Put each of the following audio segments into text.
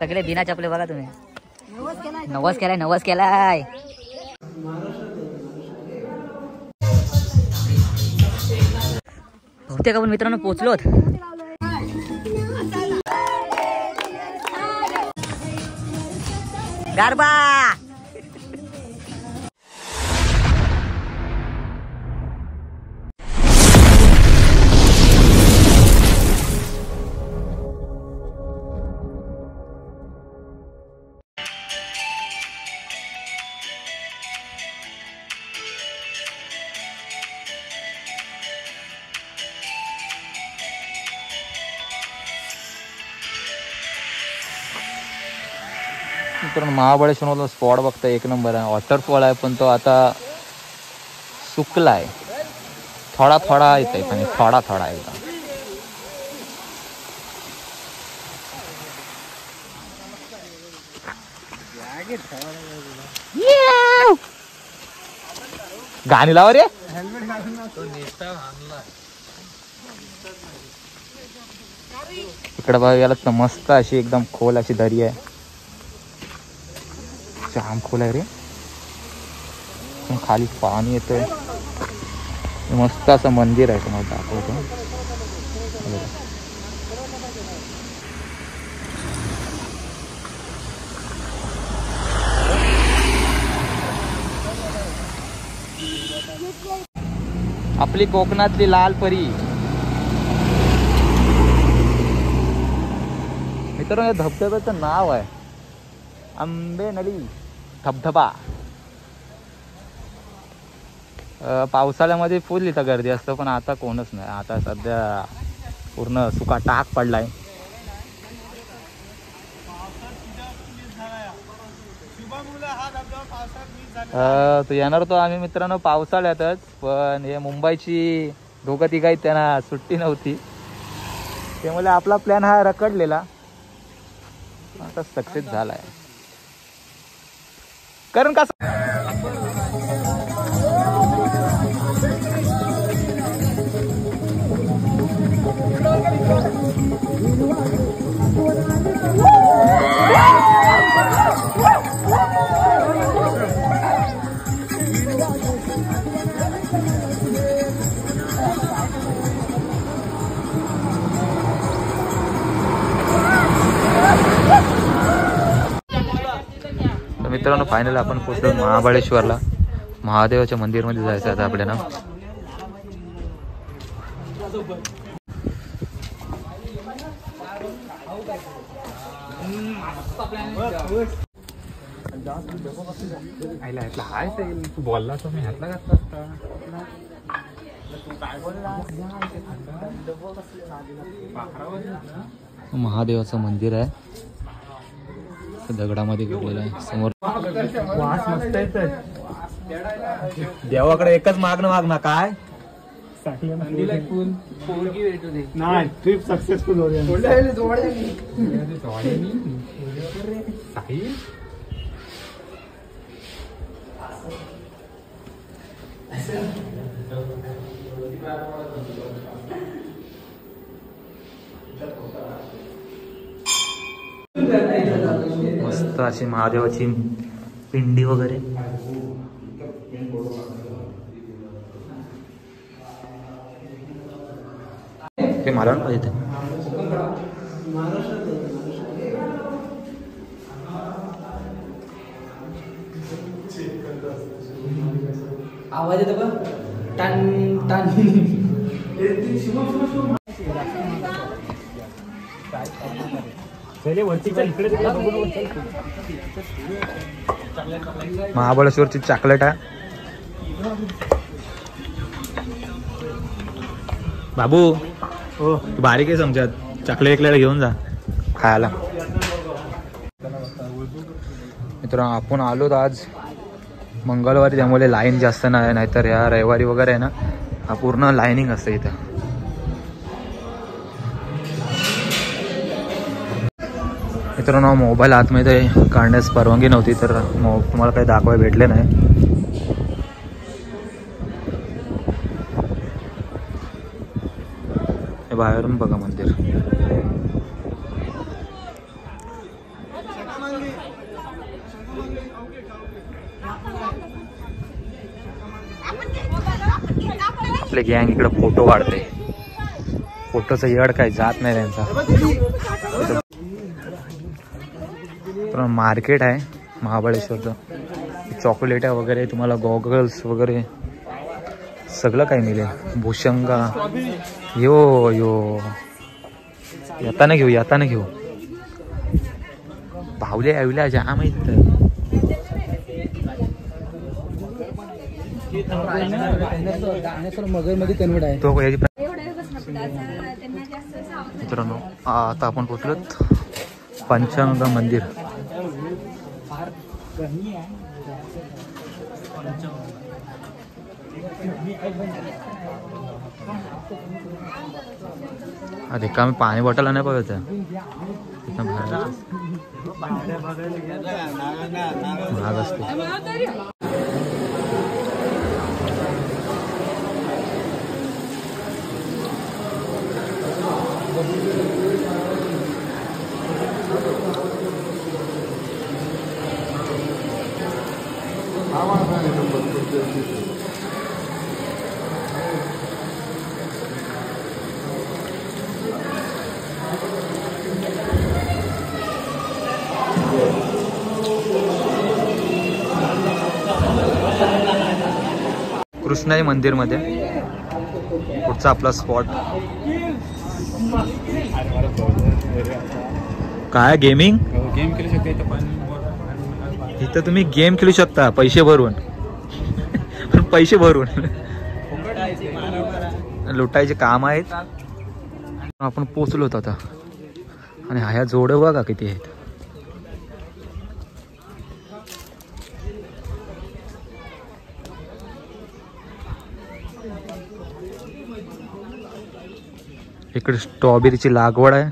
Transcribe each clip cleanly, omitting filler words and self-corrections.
सगळे बिना चपले बघा तुम्ही. नवस केलाय. बहुतेक आपण मित्रांनो पोहोचलोत. गारबा महाबळेश्वरला स्पॉट बघता एक नंबर आहे. वॉटरफॉल आहे पण तो आता सुकलाय. थोडा थोडा येत आहे आणि थोडा थोडा येत. गाणी लावा रे. इकडे बघा याला तर मस्त अशी एकदम खोल अशी दरी आहे. जाम खोल आहे रे. खाली पाणी येतंय. मस्त असं मंदिर आहे. तुम्हाला दाखवतो. आपली कोकणातली लाल परी. मित्रांनो या धबधब्याचं नाव आहे आंबेनळी धबधबा. पावसाळ्यामध्ये फुल इथं गर्दी असतं पण आता कोणच नाही. आता सध्या पूर्ण सुका टाक पडलाय. तो येणार तो आम्ही मित्रांनो पावसाळ्यातच. पण हे मुंबईची दोघं तिघ आहेत त्यांना सुट्टी नव्हती. त्यामुळे आपला प्लॅन हा रखडलेला आता सक्सेस झालाय. कारण का मित्रांनो फायनल आपण पोहोचलो महाबळेश्वरला. महादेवाच्या मंदिरमध्ये जायचं आता आपल्याला. बोलला तो मी हातला घातला. महादेवाचं मंदिर आहे. दगडामध्ये घेतलेलं आहे. समोर वास मस्त येतोय. देवाकडे एकच मागणं काय नाही. ट्रिप सक्सेसफुल हो मस्त अशी महादेवाची पिंडी वगैरे. ते मला पाहिजे. आवाज येतो का? Ton ton. महाबळेश्वरची चॉकलेट आहे. बाबू हो बारीक आहे समजत. चॉकलेट एकल्याला घेऊन जा खायला. मित्रांनो आपण आलो आज मंगळवारी त्यामुळे लाईन जास्त नाही. नाहीतर या रविवारी वगैरे आहे ना हा पूर्ण लाईनिंग असते इथं. मित्रांनो मोबाईल आतमध्ये काढण्यास परवानगी नव्हती तर तुम्हाला काही दाखवायला भेटले नाही. हे बाहेरून बघा मंदिर. आपले गँग इकडे फोटो काढते. फोटोचा येड काय जात नाही त्यांचा. मार्केट आहे महाबळेश्वरचं. चॉकलेट वगैरे तुम्हाला गॉगल्स वगैरे सगळं काही मिळेल. भूषंगा यो यो येताना घेऊ. भावले आविल्या जाम आहेत. मगरमध्ये कन्वर्ट आहे तो याची. मित्रांनो आता आपण पोचलोत पंचगंगा मंदिर. अरे का मी पाणी बॉटल नाही बघायचं. महाग असते. कृष्णाई मंदिर मध्ये पुढचा आपला स्पॉट काय गेमिंग. गेम खेळू शकता इथं तुम्ही गेम खेळू शकता पैसे भरून. पैसे भरून लुटायचे काम आहेत. आपण पोचलो होतो आता. आणि ह्या जोडं बघा किती आहेत. इकडे स्ट्रॉबेरीची लागवड आहे.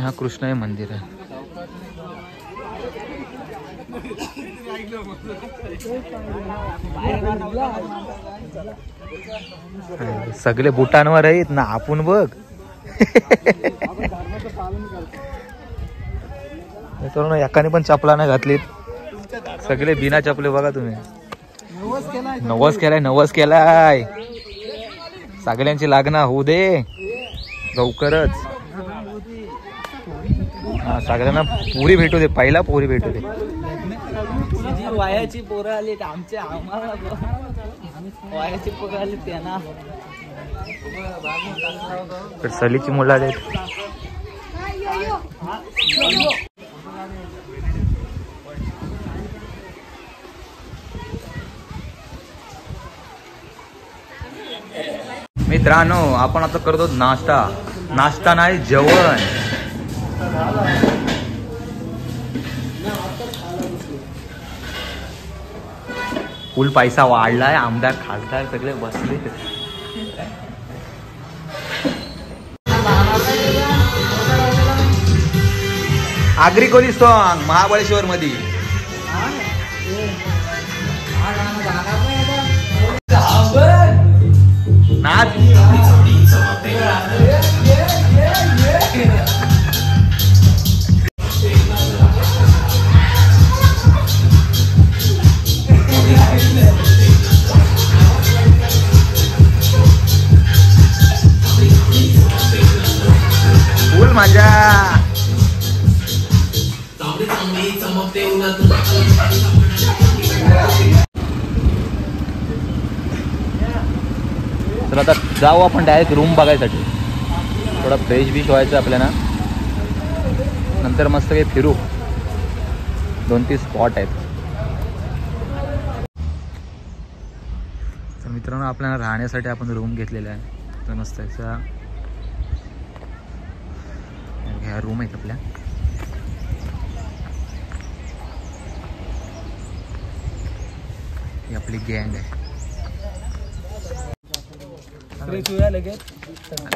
हा कृष्णाई मंदिर आहे. सगळे बुटांवर आहेत ना आपण बघ. एकाने पण चपला नाही घातलीत. सगळे बिना चपले बघा तुम्ही. नवस केलाय. सगळ्यांची लागणं होऊ दे लवकरच. हा सगळ्यांना पुरी भेटू दे. पहिला पुरी भेटू दे. वायाची पोरं आली आमच्या. आम्हाला वायाची पोरं आली त्यांना. सलीची मुलं आले. मित्रांनो आपण आता करतो नाश्ता नाही जेवण. फुल पैसा वाढलाय. आमदार खासदार सगळे बसले. आगरी कोली सॉंग महाबळेश्वर मध्ये. फुल मजा. तर आता जाऊ आपण डायरेक्ट रूम बघायसाठी. थोडा फ्रेश बिश व्हायचं आपल्याला. नंतर मस्त काही फिरू. 2-3 स्पॉट आहेत. तर मित्रांनो आपल्याला राहण्यासाठी आपण रूम घेतलेला आहे. तर मस्त याचा ह्या रूम आहेत आपल्या. ही आपली गँग आहे.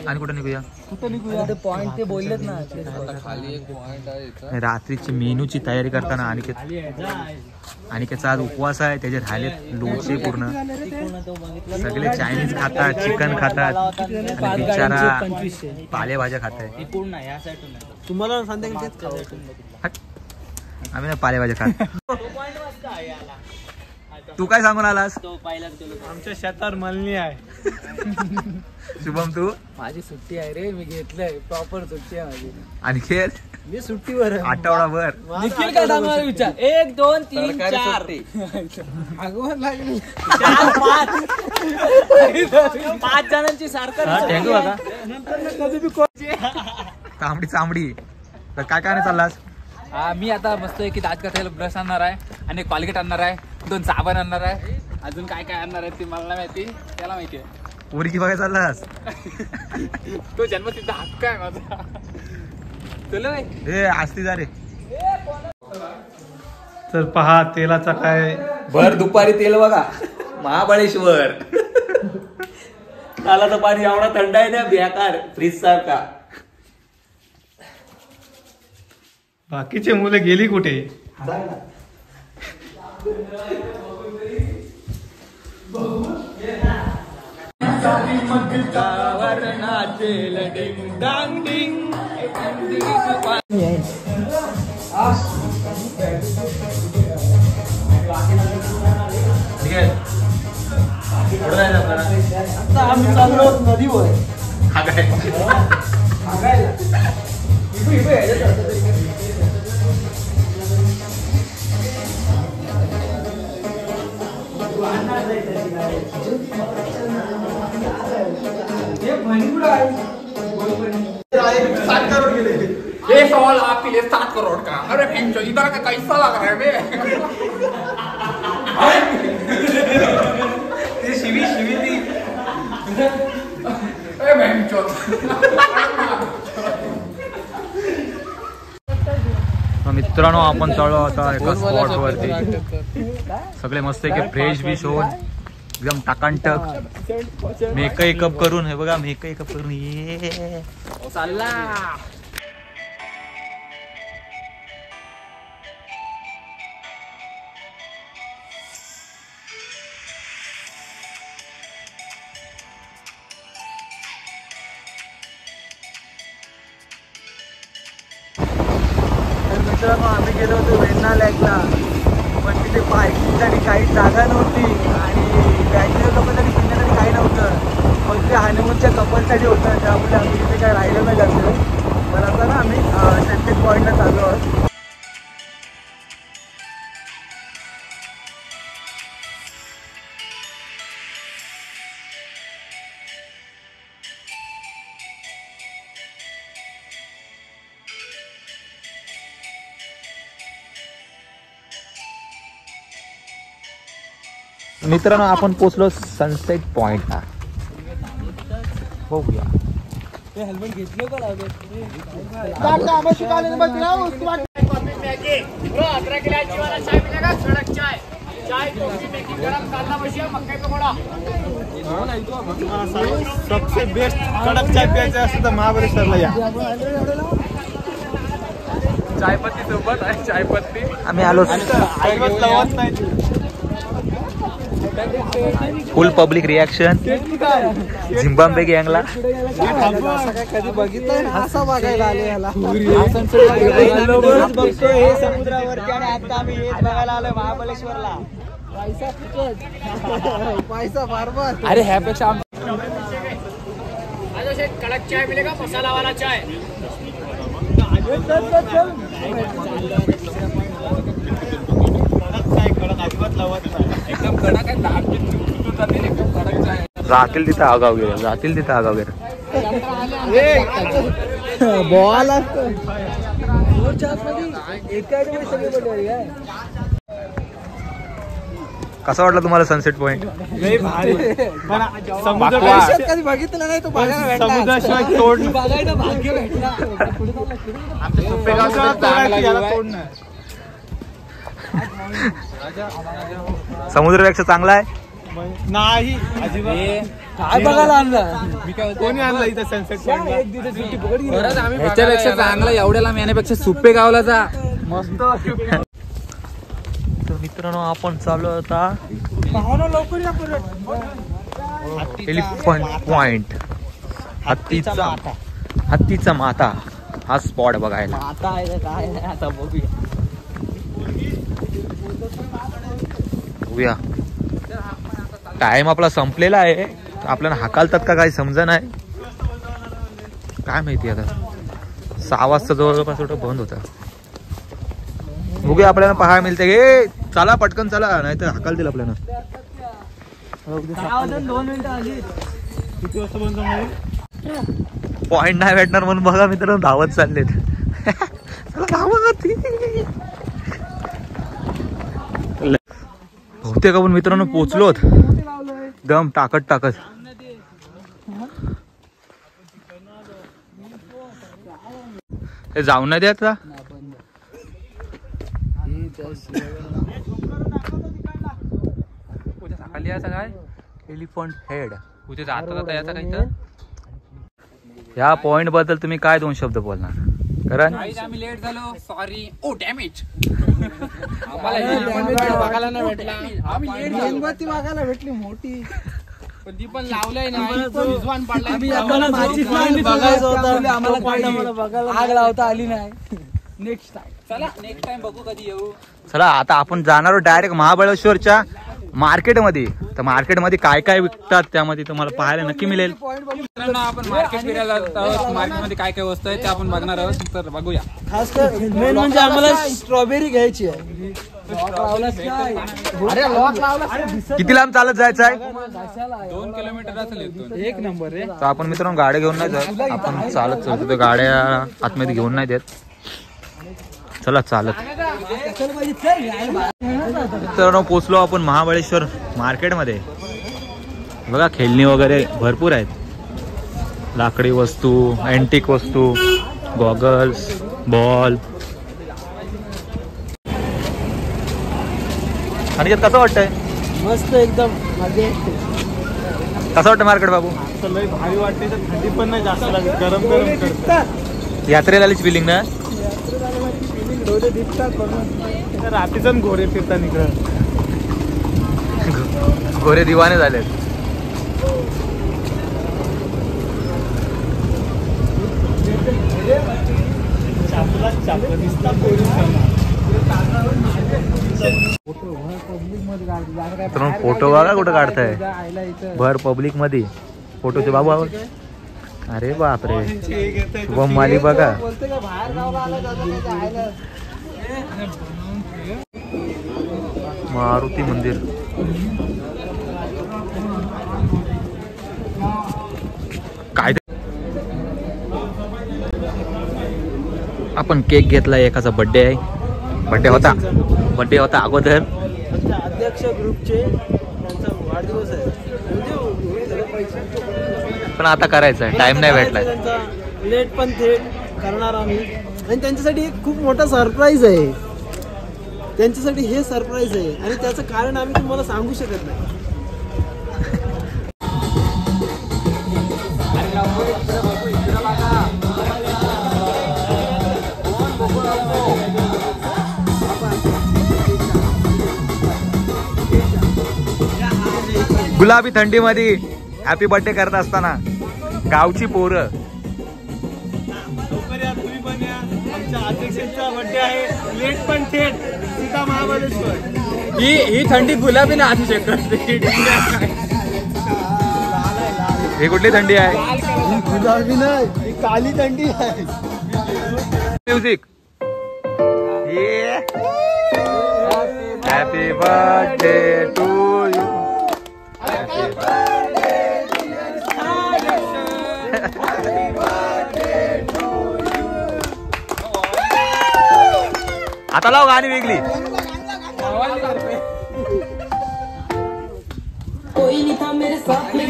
आणि कुठं निघूया. ते पॉइंट ते बोललेत ना. खाली एक पॉइंट आहे. रात्रीची मेनूची तयारी करताना आणि आणि त्याचा आज उपवास आहे, त्याचे राहिले लोणचे पूर्ण. सगळे चायनीज खातात, चिकन खातात आणि बिचारा पालेभाज्या खात आहे. तुम्हाला आम्ही ना पालेभाज्या खात. तू काय सांगून आलास? आमच्या शेतावर मलनी आहे. शुभम तू? माझी सुट्टी आहे रे, मी घेतलंय प्रॉपर सुट्टी आहे माझी. आणि खेळ मी सुट्टीवर आहे. आठवडाभर निखिल काय सांगणार विचार? 1 2 3 4 आगमन लागली 4 5 जणांची सारखं. थँक्यू काका. तांबडी चांबडी. तर काय काय नाही चाललास? मी आता मस्त की दात घासायला ब्रश आणणार आहे आणि कॉलगेट आणणार आहे, 2 साबण आणणार आहे, अजून काय काय आणणार आहे ते मला नाही माहिती, त्याला माहिती आहे. पोरगी बघायला चाललास? तो जन्मसिद्ध हक्क आहे माझा. तुला नाही ए आस्ती जा रे. तर पहा तेलाचा काय भर दुपारी तेल बघा, महाबळेश्वर. तर पाणी एवढा थंड आहे ना, बेकार फ्रीज सारखा. बाकीची मुलं गेली कुठे? आम्ही चाललो नदीवर. ये सवाल आपके लिए 7 करोड़ का. अरे भैंचो इधर का कैसा लग रहा है बे? ये शिवी थी. अरे भैंचो. मित्रांनो आपण चालू आता एका स्पॉट वरती. सगळे मस्त की फ्रेश बीच होऊन एकदम टाकांटक मेकअप करून, हे बघा मेकअप करून ये चालला. मित्रांनो आम्ही गेलो होतो वेण्णा लॅकला, पण तिथे पार्किंगसाठी काही जागा नव्हती आणि बॅचलर कपलसाठी फिरण्यासाठी काही नव्हतं. मग ते हनीमूनच्या कपलसाठी होतं, त्यामुळे आम्ही तिथे काही राहिलं नाही जास्त. पण आता ना आम्ही सनसेट पॉईंटला चाललो आहोत. मित्रांनो आपण पोचलो सनसेट पॉइंटला. बघूया. हेल्मेट घेतलं का लावलं? सबसे बेस्ट कडक चाय प्यायचा असेल तर महाबळेश्वरला या. चायपत्ती सोबत आहे चायपत्ती. आम्ही आलो लावत नाही. फुल पब्लिक रिॲक्शन झिम्बाब्वे गँगला. कधी बघितलं असं बघायला आले याला. बघतो हे समुद्रावरती आणि आता आम्ही हेच बघायला आलोय महाबळेश्वरला. पैसा बरोबर. अरे ह्यापेक्षा कडक चाय मिलेगा, मसाला वाला चाय. एकदम कडक आहे. 10 मिनिट एकदम कडक चाय. जातील तिथं आगाव गेलं, जातील तिथं आगाव गेलं. बॉल असतो कसा वाटला तुम्हाला सनसेट पॉइंट? लय भारी. पण आयुष्यात कधी बघितलं नाही तो बघायला भेटला. समुद्राशिवाय तोड बघायला भाग्य भेटला. समुद्रापेक्षा चांगला आहे नाही अजिबात. काय बघायला आणलं? कोणी आणलं इथं सनसेट पॉइंट? ह्याच्यापेक्षा चांगला एवढ्याला येण्यापेक्षा सुप्पे गावला जा. मस्त. मित्रांनो आपण चालू आता एलिफंट पॉइंट, हत्तीचा माथा हा स्पॉट बघायला. आता आहे काय नाही आता बघूया. बघूया टाइम आपला संपलेला आहे. आपल्याला हाकालतात का काही समजा नाही, काय माहिती. आता 6 वाजता जवळपास बंद होता. बघूया आपल्याला पाहायला मिळते. हे चला पटकन चला, नाही तर हाकालतील आपल्याला. 2 मिनिटं आली. किती वाजता बंद होणार? पॉइंट नाही भेटणार म्हणून बघा मित्रांनो धावत चाललेत. चला धावत. बहुतेक आपण मित्रांनो पोचलोत दम टाकत. हे जाऊन नाही द्यात का? उद्या सकाळी यायचं काय एलिफंट हेड. उद्या जाता यायचं काय तर. ह्या पॉइंट बद्दल तुम्ही काय 2 शब्द बोलणार? कारण आम्ही लेट झालो, सॉरी. ओ डॅमेज. आम्हाला बघायला नाही भेटला. आम्ही लेट झालो. मेणबत्ती बघायला भेटली मोठी, पण ती पण लावलंय नाही. विजवान पडलाय. आग लावता आली नाही. नेक्स्ट टाइम चला नेक्स्ट टाइम बघू कधी येऊ. चला आता आपण जाणार डायरेक्ट महाबळेश्वरच्या मार्केटमध्ये. तर मार्केटमध्ये काय काय विकतात त्यामध्ये तुम्हाला पाहायला नक्की मिळेल. आपण मार्केट फिरायला आहोत. मार्केटमध्ये काय काय वस्तू आहे ते आपण बघणार आहोत. तर बघूया. खास कर मेन म्हणजे आम्हाला स्ट्रॉबेरी घ्यायची आहे. अरे लॉक लावला. किती लांब चालत जायचं आहे? 2 किलोमीटर असेल इथून. एक नंबर रे. तर आपण मित्रांनो गाड्या घेऊन नाही जात, आपण चालत चालतो. तर गाड्या आतमध्ये घेऊन नाही देत. चला चालत. मित्रांनो पोचलो आपण महाबळेश्वर मार्केटमध्ये. बघा खेळणी वगैरे भरपूर आहेत. लाकडी वस्तू, अँटिक वस्तू, गॉगल्स, बॉल. आणि कसं वाटतंय? मस्त एकदम मजा. कसं वाटतं मार्केट बाबू? लय भारी वाटते. तर थंडी पण नाही जास्त लागत, गरम करतात. यात्रेला आलीच फिलिंग ना. रात्रीच घोडे फिरतात इकडं. घोरे दिवाने झालेत. फोटो बघा कुठं काढताय भर पब्लिक मध्ये फोटोचे बाबू. अरे बापरे शुभम माली बघा. मारुती मंदिर. काय आपण केक घेतलाय. एकाचा बर्थडे आहे. बर्थडे होता अगोदर. अध्यक्ष ग्रुपचे त्यांचा वाढदिवस आहे. पण आता करायचंय, टाइम नाही भेटलाय. लेट पण थेट करणार आम्ही. आणि त्यांच्यासाठी एक खूप मोठा सरप्राईज आहे. त्यांच्यासाठी हे सरप्राईज आहे आणि त्याचं कारण आम्ही तुम्हाला सांगू शकत नाही. गुलाबी थंडीमध्ये हॅपी बर्थडे करत असताना गावची पोरं. लवकर या, तुम्ही पण या. आमच्या अध्यक्षांचा बर्थडे आहे. लेट पण थेट सीता महाबळेश्वर. ही थंडी गुलाबी ना असू शकत. ही कुठली थंडी आहे? गुलाबी नाही, ही काली थंडी आहे. Music. Happy birthday to you. आता लाव गाणी वेगळी. कोई नहीं था मेरे साथ में,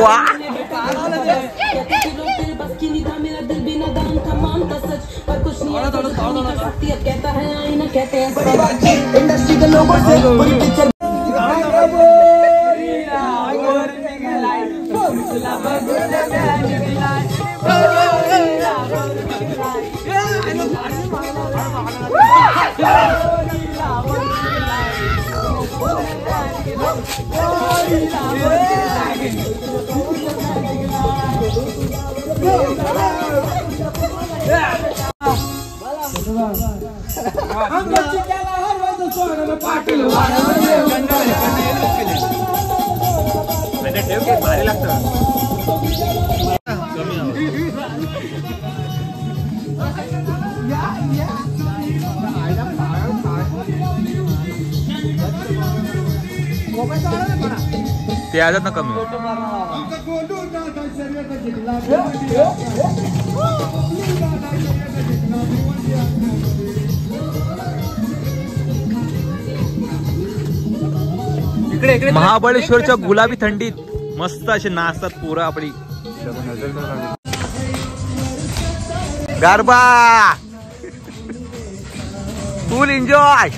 वाह. बस की नहीं था मेरा दिल भी नादान था, मानता सच पर कुछ नहीं आता तो नहीं कर सकती. अब कहता है आईना कहते हैं इंडस्ट्री के लोगों से बड़ी पिक्चर. भारी लागतं. ते आजच ना कमी महाबळेश्वरच्या गुलाबी थंडीत मस्त असे नाचतात पोरं आपली. गरबा फुल एन्जॉय.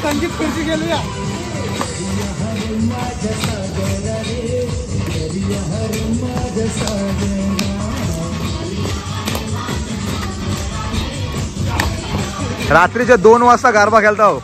संगीत खुर्ची गेली. रात्रीचे 2 वाजता गरबा खेळता हो.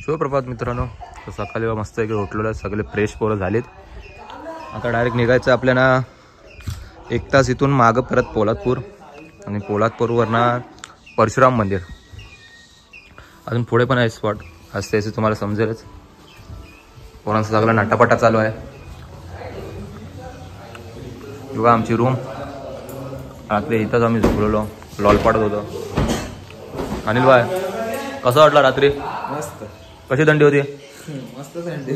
शिवप्रभात मित्रांनो. तर सकाळी मस्त एक उठलेलं, सगळे फ्रेश पोरं झालेत. आता डायरेक्ट निघायचं आपल्याला 1 तास इथून मागं परत पोलादपूर, आणि पोलादपूरवरनं परशुराम मंदिर. अजून पुढे पण आहे स्पॉट, आज त्याचे तुम्हाला समजेलच. पोरांचा सगळा नाटापाटा चालू आहे. बघा आमची रूम. रात्री इथंच आम्ही झोपलेलो, लॉल पाडत होतो. अनिल भाई कसं वाटलं रात्री? मस्त. कशी थंडी होती? मस्त थंडी.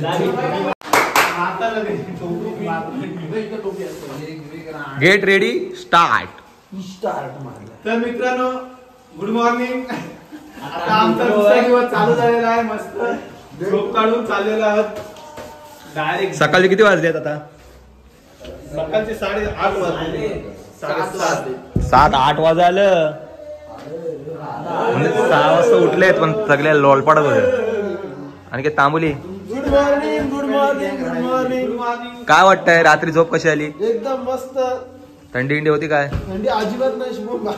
Get ready start. तर मित्रांनो गुड मॉर्निंग. आता आमचा दुसरा दिवस चालू झालेला आहे. मस्त झोप काढून चाललेला आहोत डायरेक्ट. सकाळचे किती वाजलेत आता? सकाळचे 8:30 वाजले. 7-8 वाजलं. म्हणजे 6 वाजता उठलेत पण सगळे लोळपाडत होते. आणि काय तांबुली? Good morning. Good morning. Good morning. काय वाटतंय? रात्री झोप कशी आली? एकदम मस्त. थंडी इंडी होती काय? थंडी अजिबात नाही. शुभम